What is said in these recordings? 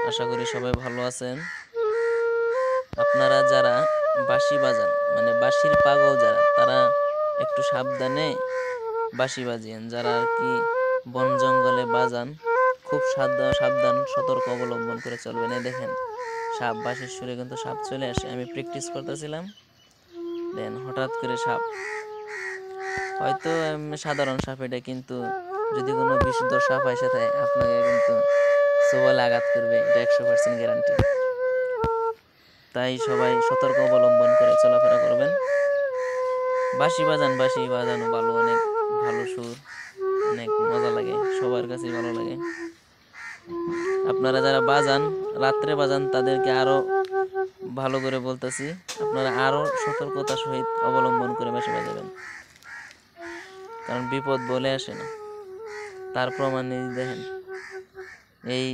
আশা করি সবাই ভালো আছেন। আপনারা যারা বাঁশি বাজান মানে বাঁশির পাগল যারা তারা একটু সাবধানে বাঁশি বাজিয়েন। যারা আর কি বন জঙ্গলে বাজান খুব সাবধান সতর্ক অবলম্বন করে চলবেন। এই দেখেন সাপ, বাঁশির সুরে কিন্তু সাপ চলে আসে। আমি প্র্যাকটিস করতেছিলাম, দেন হঠাৎ করে সাপ, হয়তো সাধারণ সাপ এটা, কিন্তু যদি কোনো বিষধর সাপ এসে থাকে আপনাকে কিন্তু সবলে আঘাত করবে, এটা 100% গ্যারান্টি। তাই সবাই সতর্ক অবলম্বন করে চলাফেরা করবেন। বাঁশি বাজান, বাঁশি বাজানো ভালো, অনেক ভালো সুর, অনেক মজা লাগে, সবার কাছেই ভালো লাগে। আপনারা যারা বাজান, রাত্রে বাজান, তাদেরকে আরও ভালো করে বলতেছি, আপনারা আরও সতর্কতার সহিত অবলম্বন করে বাঁশি বাজাবেন, কারণ বিপদ বলে আসে না। তার প্রমাণ এই দেখেন, এই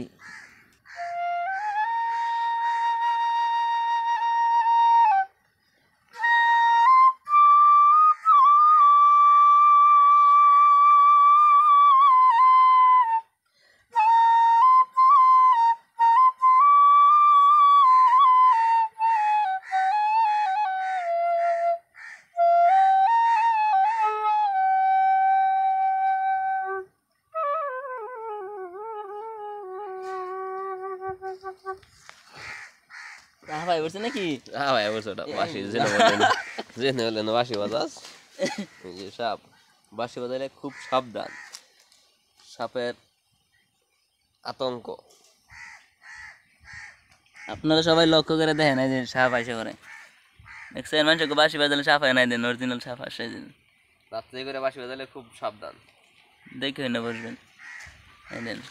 ভাই বলছে নাকি ভাই বলছে ওটা বাঁশি জেনে বললেন, জেনে বললেন বাঁশি বাজাস। এই যে সাপ, বাঁশি বাজালে খুব সাবধান, সাপের আতঙ্ক। আপনারা সবাই লক্ষ্য করে দেখেন, এই যে সাপ আইসে করে দেখছেন, মানুষকে বাঁশি বাজালে সাপ হয় নাই, দেন অরিজিনাল সাপ আসে, রাত্রে করে বাঁশি বাজালে খুব সাবধান। দেখে না বসবেন। এই দেন